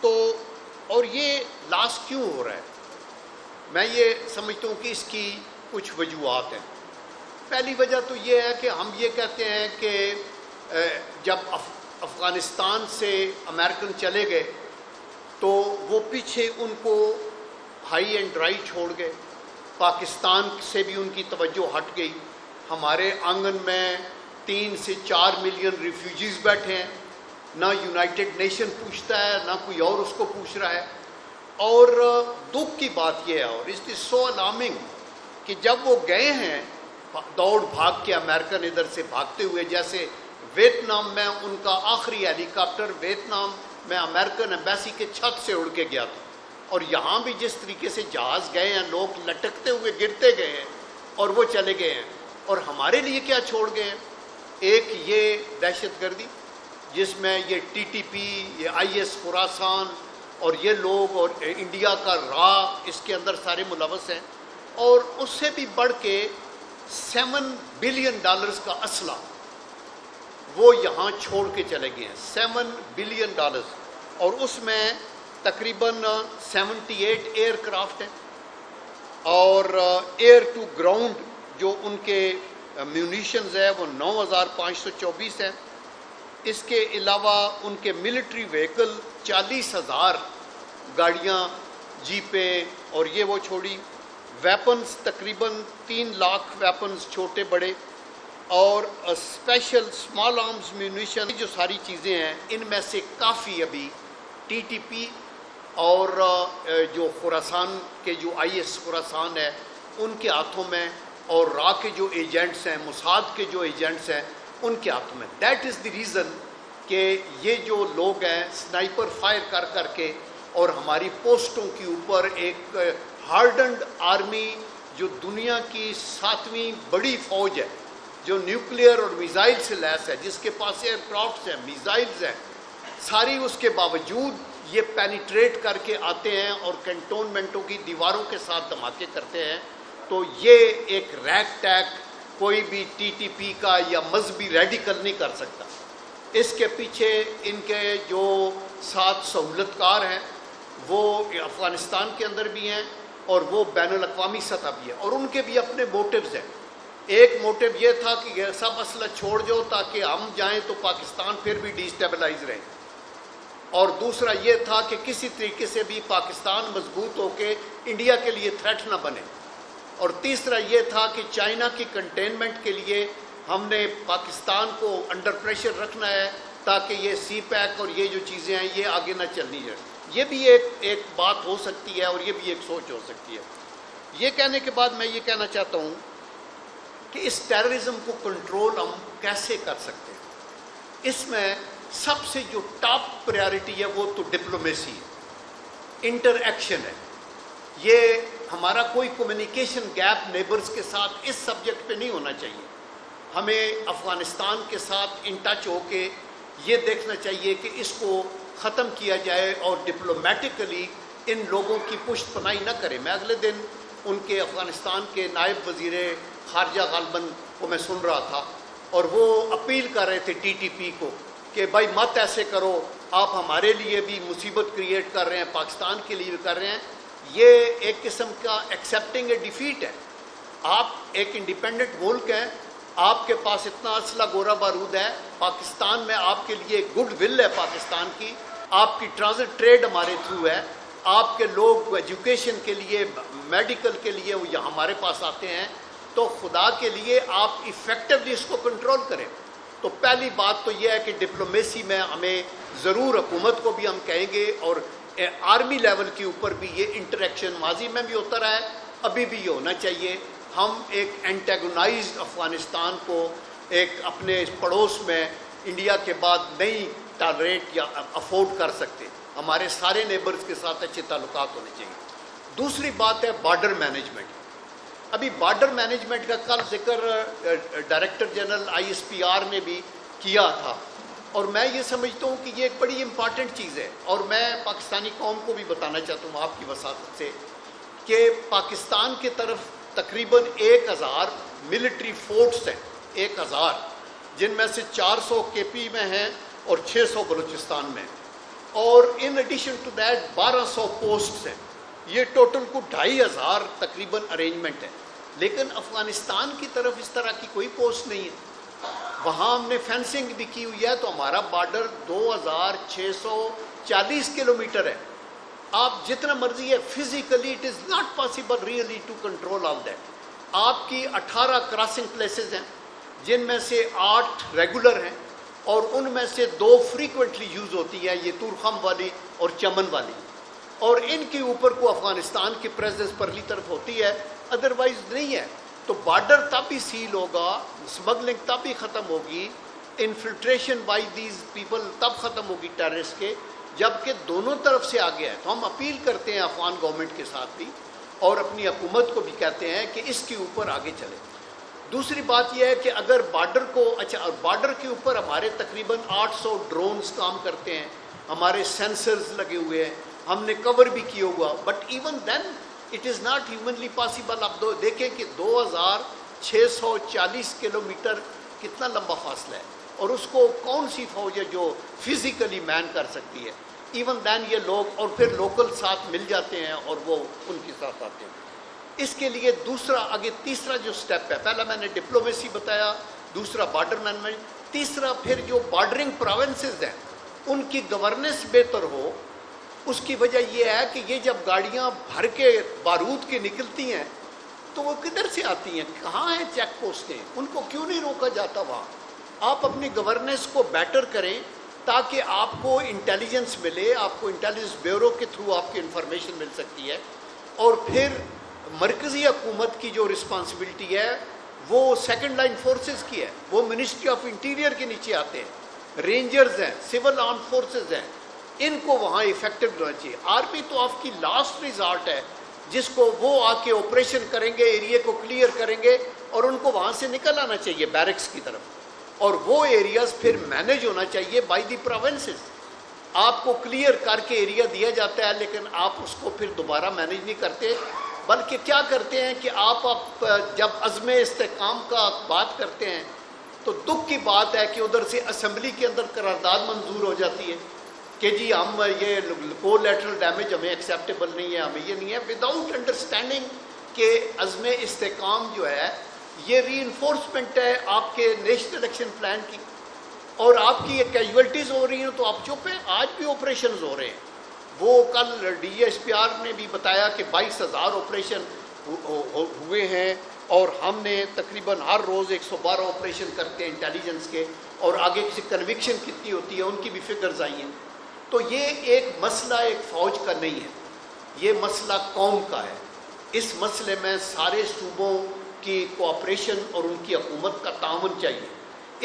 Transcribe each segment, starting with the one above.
تو اور یہ لاس کیوں ہو رہا ہے؟ میں یہ سمجھتا ہوں کہ اس کی کچھ وجوہات ہیں۔ پہلی وجہ تو یہ ہے کہ ہم یہ کہتے ہیں کہ جب افغانستان سے امریکن چلے گئے تو وہ پیچھے ان کو ہائی اینڈ ڈرائی چھوڑ گئے، پاکستان سے بھی ان کی توجہ ہٹ گئی۔ ہمارے آنگن میں 3 سے 4 ملین ریفیوجیز بیٹھے ہیں، نہ یونائٹڈ نیشن پوچھتا ہے نہ کوئی اور اس کو پوچھ رہا ہے۔ اور دکھ کی بات یہ ہے، اور اس از سو الارمنگ، کہ جب وہ گئے ہیں دوڑ بھاگ کے امریکن ادھر سے بھاگتے ہوئے، جیسے ویتنام میں ان کا آخری ہیلی کاپٹر ویتنام میں امریکن ایمبیسی کے چھت سے اڑ کے گیا تھا، اور یہاں بھی جس طریقے سے جہاز گئے ہیں، لوگ لٹکتے ہوئے گرتے گئے ہیں اور وہ چلے گئے ہیں، اور ہمارے لیے کیا چھوڑ گئے ہیں؟ ایک یہ دہشت گردی جس میں یہ ٹی ٹی پی، یہ آئی ایس خراسان اور یہ لوگ اور انڈیا کا را اس کے اندر سارے ملوث ہیں، اور اس سے بھی بڑھ کے $7 بلین کا اسلحہ وہ یہاں چھوڑ کے چلے گئے ہیں۔ $7 بلین، اور اس میں تقریباً 78 ایئر کرافٹ ہیں، اور ایئر ٹو گراؤنڈ جو ان کے میونیشنز ہے وہ 9524 ہیں۔ اس کے علاوہ ان کے ملٹری وہیکل 40,000 گاڑیاں، جیپیں اور یہ وہ چھوڑی، ویپنز تقریباً 3 لاکھ ویپنز چھوٹے بڑے، اور اسپیشل اسمال آرمز میونیشن، جو ساری چیزیں ہیں ان میں سے کافی ابھی ٹی ٹی پی اور جو خراسان کے جو آئی ایس خراسان ہے ان کے ہاتھوں میں، اور را کے جو ایجنٹس ہیں، موساد کے جو ایجنٹس ہیں ان کے ہاتھوں میں۔ دیٹ از دی ریزن کہ یہ جو لوگ ہیں سنائپر فائر کر کر کے اور ہماری پوسٹوں کے اوپر ایک ہارڈنڈ آرمی جو دنیا کی 7ویں بڑی فوج ہے، جو نیوکلیئر اور میزائل سے لیس ہے، جس کے پاس ایئر کرافٹس ہیں، میزائلز ہیں، ساری اس کے باوجود یہ پینیٹریٹ کر کے آتے ہیں اور کنٹونمنٹوں کی دیواروں کے ساتھ دھماکے کرتے ہیں۔ تو یہ ایک ریک ٹیک کوئی بھی ٹی ٹی پی کا یا مذہبی ریڈیکل نہیں کر سکتا۔ اس کے پیچھے ان کے جو 7 سہولت کار ہیں وہ افغانستان کے اندر بھی ہیں اور وہ بین الاقوامی سطح بھی ہے، اور ان کے بھی اپنے موٹیوز ہیں۔ ایک موٹیو یہ تھا کہ یہ سب اسلحہ چھوڑ جاؤ تاکہ ہم جائیں تو پاکستان پھر بھی ڈی اسٹیبلائز رہے، اور دوسرا یہ تھا کہ کسی طریقے سے بھی پاکستان مضبوط ہو کے انڈیا کے لیے تھریٹ نہ بنے، اور تیسرا یہ تھا کہ چائنا کی کنٹینمنٹ کے لیے ہم نے پاکستان کو انڈر پریشر رکھنا ہے تاکہ یہ سی پیک اور یہ جو چیزیں ہیں یہ آگے نہ چلنی جائیں۔ یہ بھی ایک بات ہو سکتی ہے اور یہ بھی ایک سوچ ہو سکتی ہے۔ یہ کہنے کے بعد میں یہ کہنا چاہتا ہوں کہ اس ٹیررزم کو کنٹرول ہم کیسے کر سکتے ہیں۔ اس میں سب سے جو ٹاپ پریارٹی ہے وہ تو ڈپلومیسی ہے، انٹر ایکشن ہے۔ یہ ہمارا کوئی کمیونیکیشن گیپ نیبرز کے ساتھ اس سبجیکٹ پہ نہیں ہونا چاہیے۔ ہمیں افغانستان کے ساتھ ان ٹچ ہو کے یہ دیکھنا چاہیے کہ اس کو ختم کیا جائے اور ڈپلومیٹکلی ان لوگوں کی پشت پناہی نہ کرے۔ میں اگلے دن ان کے افغانستان کے نائب وزیر خارجہ غالباً کو میں سن رہا تھا، اور وہ اپیل کر رہے تھے ٹی ٹی پی کو کہ بھائی مت ایسے کرو، آپ ہمارے لیے بھی مصیبت کریٹ کر رہے ہیں، پاکستان کے لیے بھی کر رہے ہیں۔ یہ ایک قسم کا ایکسیپٹنگ اے ڈیفیٹ ہے۔ آپ ایک انڈیپینڈنٹ ملک ہیں، آپ کے پاس اتنا اسلحہ گورا بارود ہے، پاکستان میں آپ کے لیے گڈ ول ہے پاکستان کی، آپ کی ٹرانزٹ ٹریڈ ہمارے تھرو ہے، آپ کے لوگ ایجوکیشن کے لیے، میڈیکل کے لیے وہ یہاں ہمارے پاس آتے ہیں، تو خدا کے لیے آپ ایفیکٹولی اس کو کنٹرول کریں۔ تو پہلی بات تو یہ ہے کہ ڈپلومیسی میں ہمیں ضرور حکومت کو بھی ہم کہیں گے، اور آرمی لیول کے اوپر بھی یہ انٹریکشن ماضی میں بھی ہوتا رہا ہے، ابھی بھی یہ ہونا چاہیے۔ ہم ایک اینٹیگونائزڈ افغانستان کو ایک اپنے پڑوس میں انڈیا کے بعد نہیں ٹالریٹ یا افورڈ کر سکتے۔ ہمارے سارے نیبرز کے ساتھ اچھے تعلقات ہونے چاہیے۔ دوسری بات ہے بارڈر مینجمنٹ۔ ابھی بارڈر مینجمنٹ کا کل ذکر director general I S P R نے بھی کیا تھا، اور میں یہ سمجھتا ہوں کہ یہ ایک بڑی امپارٹنٹ چیز ہے، اور میں پاکستانی قوم کو بھی بتانا چاہتا ہوں آپ کی وساطت سے کہ پاکستان کی طرف تقریباً 1000 ملٹری فورٹس ہیں، 1000، جن میں سے 400 کے پی میں ہیں اور 600 بلوچستان میں۔ اور in addition to that 1200 posts ہیں. یہ ٹوٹل کو 2500 تقریباً ارینجمنٹ ہے. لیکن افغانستان کی طرف اس طرح کی کوئی پوسٹ نہیں ہے. وہاں ہم نے فینسنگ بھی کی ہوئی ہے, تو ہمارا بارڈر 2640 کلومیٹر ہے. آپ جتنا مرضی ہے, physically it is not possible really to control all that. آپ کی 18 کراسنگ پلیسز ہیں, جن میں سے 8 ریگولر ہیں, اور ان میں سے 2 فریکوینٹلی یوز ہوتی ہیں, یہ تورخم والی اور چمن والی, اور ان کے اوپر کو افغانستان کی پریزنس پرلی طرف ہوتی ہے, ادروائز نہیں ہے. تو بارڈر تب ہی سیل ہوگا, اسمگلنگ تب ہی ختم ہوگی, انفلٹریشن بائی دیز پیپل تب ختم ہوگی ٹیررسٹ کے, جبکہ دونوں طرف سے آگے ہے. تو ہم اپیل کرتے ہیں افغان گورنمنٹ کے ساتھ بھی, اور اپنی حکومت کو بھی کہتے ہیں کہ اس کے اوپر آگے چلے. دوسری بات یہ ہے کہ اگر بارڈر کو, اچھا بارڈر کے اوپر ہمارے تقریباً 800 ڈرونز کام کرتے ہیں, ہمارے سینسرز لگے ہوئے ہیں, ہم نے کور بھی کیا ہوا, but even then it is not humanly possible. آپ دیکھیں کہ 2640 کلومیٹر کتنا لمبا فاصلہ ہے, اور اس کو کون سی فوج ہے جو فزیکلی مین کر سکتی ہے. ایون دین یہ لوگ, اور پھر لوکل ساتھ مل جاتے ہیں اور وہ ان کے ساتھ آتے ہیں. اس کے لیے دوسرا آگے تیسرا جو سٹیپ ہے, پہلا میں نے ڈپلومیسی بتایا, دوسرا بارڈر مینجمنٹ, تیسرا پھر جو بارڈرنگ پروونسز ہیں ان کی گورننس بہتر ہو. اس کی وجہ یہ ہے کہ یہ جب گاڑیاں بھر کے بارود کی نکلتی ہیں تو وہ کدھر سے آتی ہیں, کہاں ہیں چیک پوسٹیں, ان کو کیوں نہیں روکا جاتا وہاں. آپ اپنی گورننس کو بیٹر کریں تاکہ آپ کو انٹیلیجنس ملے, آپ کو انٹیلیجنس بیورو کے تھرو آپ کی انفارمیشن مل سکتی ہے. اور پھر مرکزی حکومت کی جو رسپانسبلٹی ہے وہ سیکنڈ لائن فورسز کی ہے, وہ منسٹری آف انٹیریئر کے نیچے آتے ہیں, رینجرز ہیں, سول آرم فورسز ہیں, ان کو وہاں افیکٹو ہونا چاہیے. آرمی تو آپ کی لاسٹ ریزارٹ ہے, جس کو وہ آ کے آپریشن کریں گے, ایریا کو کلیئر کریں گے, اور ان کو وہاں سے نکل آنا چاہیے بیرکس کی طرف, اور وہ ایریاز پھر مینیج ہونا چاہیے بائی دی پروونسز. آپ کو کلیئر کر کے ایریا دیا جاتا ہے, لیکن آپ اس کو پھر دوبارہ مینیج نہیں کرتے, بلکہ کیا کرتے ہیں کہ آپ جب عزم استحکام کا بات کرتے ہیں تو دکھ کی بات ہے کہ ادھر سے اسمبلی کے اندر قرارداد منظور ہو جاتی ہے کہ جی ہم یہ کو لیٹرل ڈیمیج ہمیں ایکسیپٹیبل نہیں ہے, ہمیں یہ نہیں ہے, وداؤٹ انڈرسٹینڈنگ کہ عزم استحکام جو ہے یہ ری انفورسمنٹ ہے آپ کے نیشنل ایکشن پلان کی, اور آپ کی یہ کیجویلٹیز ہو رہی ہیں تو آپ چپ ہیں. آج بھی آپریشنز ہو رہے ہیں, وہ کل ڈی ایس پی آر نے بھی بتایا کہ 22,000 آپریشن ہوئے ہیں, اور ہم نے تقریباً ہر روز 112 آپریشن کرتے ہیں انٹیلیجنس کے, اور آگے کسی کنوکشن کتنی ہوتی ہے ان کی بھی فگرز آئی ہیں. تو یہ ایک مسئلہ ایک فوج کا نہیں ہے, یہ مسئلہ قوم کا ہے. اس مسئلے میں سارے صوبوں کی کوآپریشن اور ان کی حکومت کا تعاون چاہیے.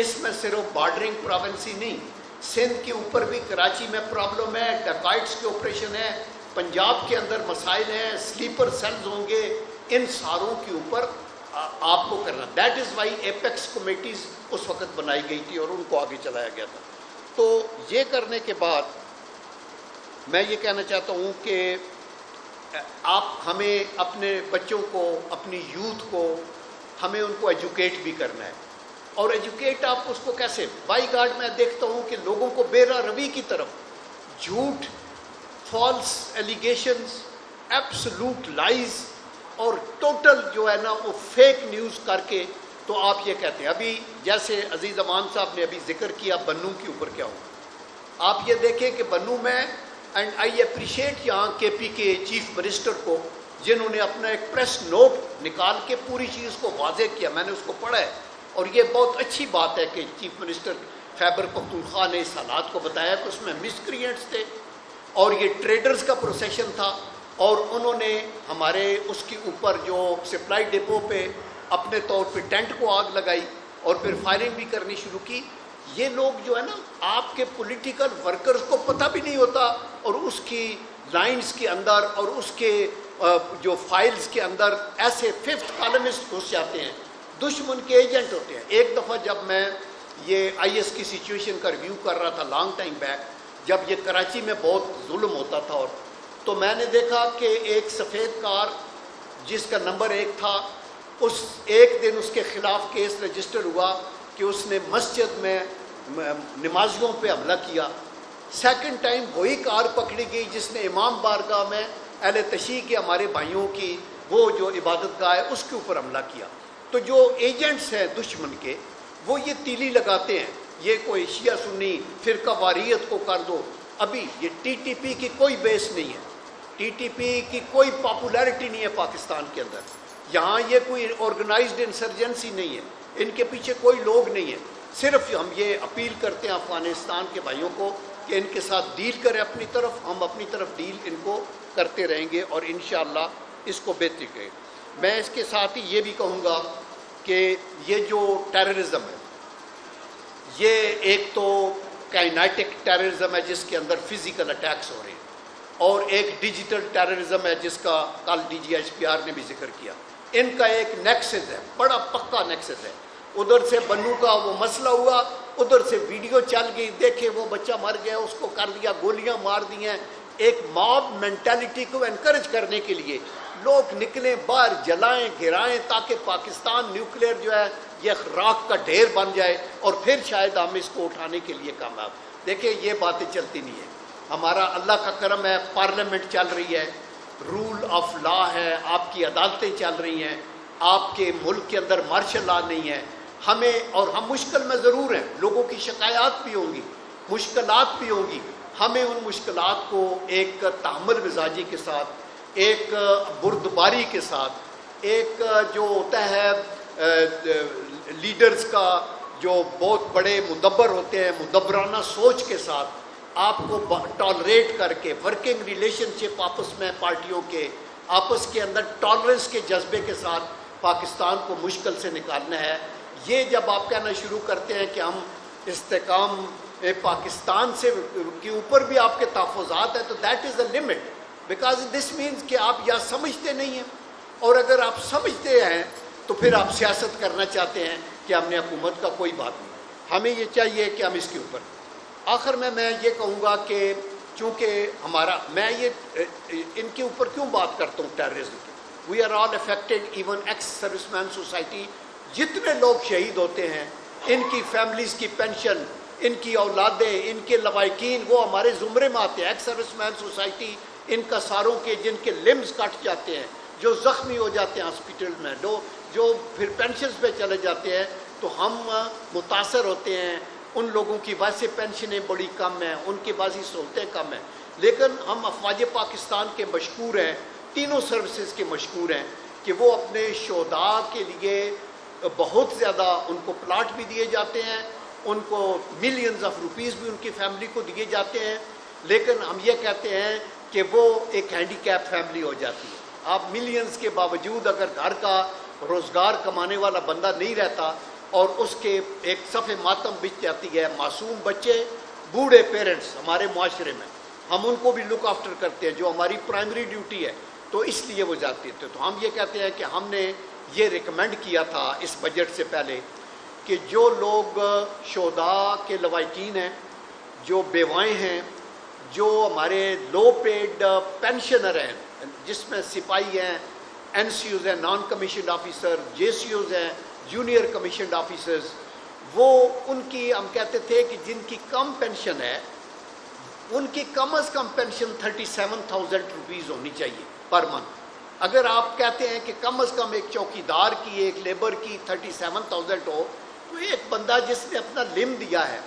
اس میں صرف بارڈرنگ پروونسی نہیں, سندھ کے اوپر بھی کراچی میں پرابلم ہے, ڈکائٹس کے آپریشن ہے, پنجاب کے اندر مسائل ہیں, سلیپر سیلز ہوں گے, ان ساروں کے اوپر آپ کو کرنا. That is why apex committees اس وقت بنائی گئی تھی اور ان کو آگے چلایا گیا تھا. تو یہ کرنے کے بعد میں یہ کہنا چاہتا ہوں کہ آپ ہمیں اپنے بچوں کو, اپنی یوتھ کو, ہمیں ان کو ایجوکیٹ بھی کرنا ہے. اور ایجوکیٹ آپ اس کو کیسے, بائی گارڈ میں دیکھتا ہوں کہ لوگوں کو بے راہ روی کی طرف, جھوٹ, فالس ایلیگیشنز, ایبسلوٹ لائز, اور ٹوٹل جو ہے نا وہ فیک نیوز کر کے تو آپ یہ کہتے ہیں. ابھی جیسے عزیز امان صاحب نے ابھی ذکر کیا بنوں کے اوپر کیا ہو, آپ یہ دیکھیں کہ بنوں میں, اینڈ آئی اپریشیٹ یہاں کے پی کے چیف منسٹر کو, جنہوں نے اپنا ایک پریس نوٹ نکال کے پوری چیز کو واضح کیا. میں نے اس کو پڑھا ہے, اور یہ بہت اچھی بات ہے کہ چیف منسٹر خیبر پختونخوا نے اس حالات کو بتایا کہ اس میں مسکرینٹس تھے, اور یہ ٹریڈرز کا پروسیشن تھا, اور انہوں نے ہمارے اس کے اوپر جو سپلائی ڈپو پہ اپنے طور پہ ٹینٹ کو آگ لگائی, اور پھر فائرنگ بھی کرنی شروع کی. یہ لوگ جو ہے نا, آپ کے پولیٹیکل ورکرز کو پتہ بھی نہیں ہوتا, اور اس کی لائنز کے اندر اور اس کے جو فائلز کے اندر ایسے ففتھ کالمسٹ گھس جاتے ہیں, دشمن کے ایجنٹ ہوتے ہیں. ایک دفعہ جب میں یہ آئی ایس کی سچویشن کا ریویو کر رہا تھا لانگ ٹائم بیک, جب یہ کراچی میں بہت ظلم ہوتا تھا, اور تو میں نے دیکھا کہ ایک سفید کار جس کا نمبر 1 تھا, اس ایک دن اس کے خلاف کیس رجسٹر ہوا کہ اس نے مسجد میں نمازیوں پہ حملہ کیا. سیکنڈ ٹائم وہی کار پکڑی گئی جس نے امام بارگاہ میں اہل تشیع کے ہمارے بھائیوں کی وہ جو عبادت گاہ ہے اس کے اوپر حملہ کیا. تو جو ایجنٹس ہیں دشمن کے وہ یہ تیلی لگاتے ہیں یہ کوئی شیعہ سنی فرقہ واریت کو کر دو. ابھی یہ ٹی ٹی پی کی کوئی بیس نہیں ہے, ٹی ٹی پی کی کوئی پاپولیرٹی نہیں ہے پاکستان کے اندر. یہاں یہ کوئی آرگنائزڈ انسرجنسی نہیں ہے, ان کے پیچھے کوئی لوگ نہیں ہیں. صرف ہم یہ اپیل کرتے ہیں افغانستان کے بھائیوں کو کہ ان کے ساتھ ڈیل کریں اپنی طرف, ہم اپنی طرف ڈیل ان کو کرتے رہیں گے اور انشاءاللہ اس کو بہتری کریں. میں اس کے ساتھ ہی یہ بھی کہوں گا کہ یہ جو ٹیررزم ہے یہ ایک تو کائنیٹک ٹیررزم ہے جس کے اندر فزیکل اٹیکس ہو رہے ہیں, اور ایک ڈیجیٹل ٹیررزم ہے جس کا کل D G H P R نے بھی ذکر کیا. ان کا ایک نیکسس ہے, بڑا پکا نیکسس ہے. ادھر سے بنو کا وہ مسئلہ ہوا, ادھر سے ویڈیو چل گئی, دیکھے وہ بچہ مر گیا, اس کو کر دیا, گولیاں مار دی ہیں. ایک ماب مینٹیلٹی کو انکریج کرنے کے لیے لوگ نکلیں باہر, جلائیں گرائیں تاکہ پاکستان نیوکلیئر جو ہے یہ راکھ کا ڈھیر بن جائے اور پھر شاید ہم اس کو اٹھانے کے لیے کامیاب. دیکھیں یہ باتیں چلتی نہیں ہیں. ہمارا اللہ کا کرم ہے, پارلیمنٹ چل رہی ہے, رول آف لا ہے, آپ کی عدالتیں چل رہی ہیں, آپ کے ملک کے اندر مارشل لا نہیں ہے. ہمیں اور ہم مشکل میں ضرور ہیں, لوگوں کی شکایات بھی ہوں گی, مشکلات بھی ہوں گی. ہمیں ان مشکلات کو ایک تحمل مزاجی کے ساتھ, ایک بردباری کے ساتھ, ایک جو ہوتا ہے لیڈرز کا جو بہت بڑے مدبر ہوتے ہیں مدبرانہ سوچ کے ساتھ آپ کو ٹالریٹ کر کے ورکنگ ریلیشن شپ آپس میں پارٹیوں کے آپس کے اندر ٹالرنس کے جذبے کے ساتھ پاکستان کو مشکل سے نکالنا ہے. یہ جب آپ کہنا شروع کرتے ہیں کہ ہم استحکام پاکستان سے کے اوپر بھی آپ کے تحفظات ہیں تو that is a limit, because this means کہ آپ یا سمجھتے نہیں ہیں, اور اگر آپ سمجھتے ہیں تو پھر آپ سیاست کرنا چاہتے ہیں کہ ہم نے حکومت کا کوئی بات نہیں. ہمیں یہ چاہیے کہ ہم اس کے اوپر آخر میں یہ کہوں گا کہ چونکہ ہمارا میں یہ ان کے اوپر کیوں بات کرتا ہوں ٹیررزم کی, we are all affected, even ex servicemen society, جتنے لوگ شہید ہوتے ہیں ان کی فیملیز کی پینشن, ان کی اولادیں, ان کے لوائقین وہ ہمارے زمرے میں آتے ہیں. ایکس سروس مین سوسائٹی ان کا ساروں کے جن کے لمز کٹ جاتے ہیں, جو زخمی ہو جاتے ہیں ہاسپٹل میں, جو پھر پینشنز پہ چلے جاتے ہیں, تو ہم متاثر ہوتے ہیں. ان لوگوں کی ویسے پینشنیں بڑی کم ہیں, ان کی بعضی سہولتیں کم ہیں, لیکن ہم افواج پاکستان کے مشکور ہیں, تینوں سروسز کے مشکور ہیں کہ وہ اپنے شہداء کے لیے بہت زیادہ ان کو پلاٹ بھی دیے جاتے ہیں, ان کو ملینز آف روپیز بھی ان کی فیملی کو دیے جاتے ہیں, لیکن ہم یہ کہتے ہیں کہ وہ ایک ہینڈی کیپ فیملی ہو جاتی ہے. آپ ملینز کے باوجود اگر گھر کا روزگار کمانے والا بندہ نہیں رہتا اور اس کے ایک صفحے ماتم بچ جاتی ہے, معصوم بچے, بوڑھے پیرنٹس ہمارے معاشرے میں, ہم ان کو بھی لک آفٹر کرتے ہیں جو ہماری پرائمری ڈیوٹی ہے, تو اس لیے وہ جاتے تھے. تو ہم یہ کہتے ہیں کہ ہم نے یہ ریکمینڈ کیا تھا اس بجٹ سے پہلے کہ جو لوگ شہداء کے لوائقین ہیں, جو بیوائیں ہیں, جو ہمارے لو پیڈ پینشنر ہیں جس میں سپاہی ہیں, این سی اوز ہیں, نان کمیشنڈ آفیسر, جے سی اوز ہیں, جونیئر کمیشنڈ آفیسرز, وہ ان کی ہم کہتے تھے کہ جن کی کم پینشن ہے ان کی کم از کم پینشن 37,000 روپیز ہونی چاہیے پر منتھ. اگر آپ کہتے ہیں کہ کم از کم ایک چوکیدار کی, ایک لیبر کی 37,000 ہو, تو ایک بندہ جس نے اپنا لم دیا ہے,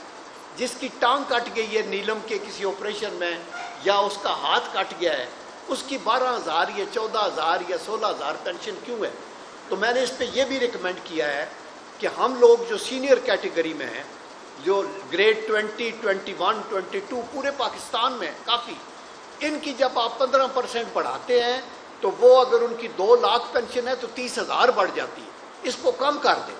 جس کی ٹانگ کٹ گئی ہے نیلم کے کسی آپریشن میں, یا اس کا ہاتھ کٹ گیا ہے, اس کی 12,000 یا 14,000 یا 16,000 پینشن کیوں ہے؟ تو میں نے اس پہ یہ بھی ریکمینڈ کیا ہے کہ ہم لوگ جو سینئر کیٹیگری میں ہیں, جو گریڈ 20, 21, 22 پورے پاکستان میں کافی, ان کی جب آپ 15% بڑھاتے ہیں تو وہ اگر ان کی 2 لاکھ پینشن ہے تو 30,000 بڑھ جاتی ہے. اس کو کم کر دیں,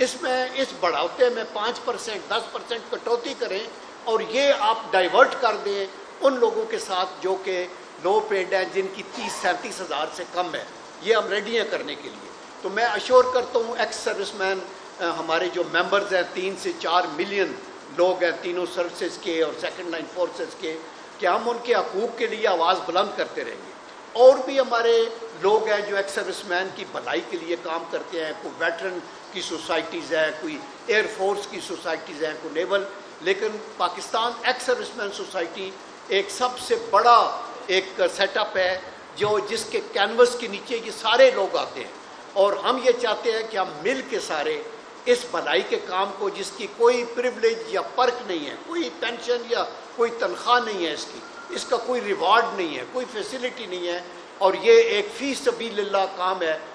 اس میں اس بڑھاتے میں 5%, 10% کٹوتی کریں, اور یہ آپ ڈائیورٹ کر دیں ان لوگوں کے ساتھ جو کہ لو پیڈ ہیں, جن کی 30-37,000 سے کم ہے. یہ ہم ریڈی ہیں کرنے کے لیے. تو میں اشور کرتا ہوں ایکس سروس مین ہمارے جو ممبرز ہیں 3 سے 4 ملین لوگ ہیں تینوں سروسز کے اور سیکنڈ لائن فورسز کے, کہ ہم ان کے حقوق کے لیے آواز بلند کرتے رہیں گے. اور بھی ہمارے لوگ ہیں جو ایکس سروس مین کی بھلائی کے لیے کام کرتے ہیں, کوئی ویٹرن کی سوسائٹیز ہیں, کوئی ایئر فورس کی سوسائٹیز ہیں, کوئی نیول لیکن Pakistan x servicemen society ایک سب سے بڑا ایک سیٹ اپ ہے جس کے کینوس کے نیچے یہ سارے لوگ آتے ہیں، اور ہم یہ چاہتے ہیں کہ ہم مل کے سارے اس بھلائی کے کام کو، جس کی کوئی پریولیج یا پرک نہیں ہے، کوئی پینشن یا کوئی تنخواہ نہیں ہے، اس کا کوئی ریوارڈ نہیں ہے، کوئی فیسلٹی نہیں ہے، اور یہ ایک فی سبیل اللہ کام ہے